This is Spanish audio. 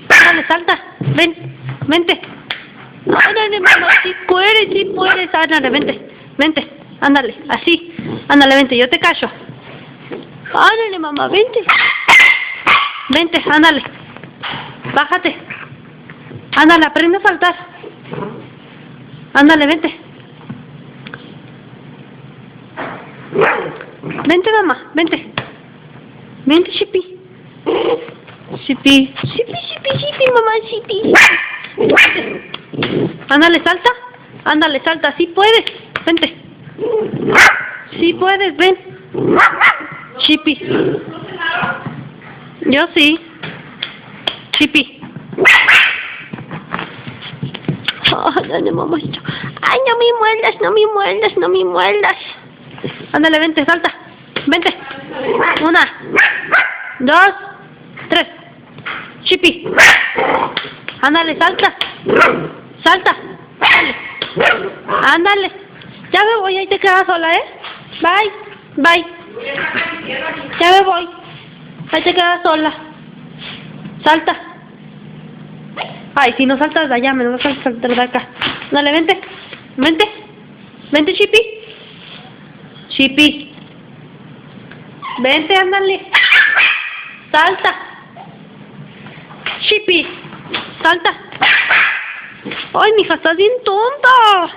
Ándale, salta. Ven, vente. Ándale, mamá, si puedes. Ándale, vente. Ándale, así. Ándale, vente, yo te callo. Ándale, mamá, vente. Vente, ándale. Bájate. Ándale, aprende a saltar. Ándale, vente. Vente, mamá, vente. Vente, Chipi. Chipi, mamá, Chipi. Vente. Ándale, salta. Ándale, salta, sí puedes. Vente. Sí puedes, ven. Chipi. Yo sí. Chipi. Ándale, mamá. Ay, no me muerdas. Ándale, vente, salta. Vente. 1, 2, 3. Chipi. Ándale, salta. Salta. Ándale. Ya me voy, ahí te quedas sola, ¿eh? Bye. Ya me voy. Ahí te quedas sola. Salta. Ay, si no saltas de allá, me lo vas a saltar de acá. Dale, vente. Vente, Chipi. Vente, ándale. Salta. Chipi. Salta. Ay, mija, estás bien tonta.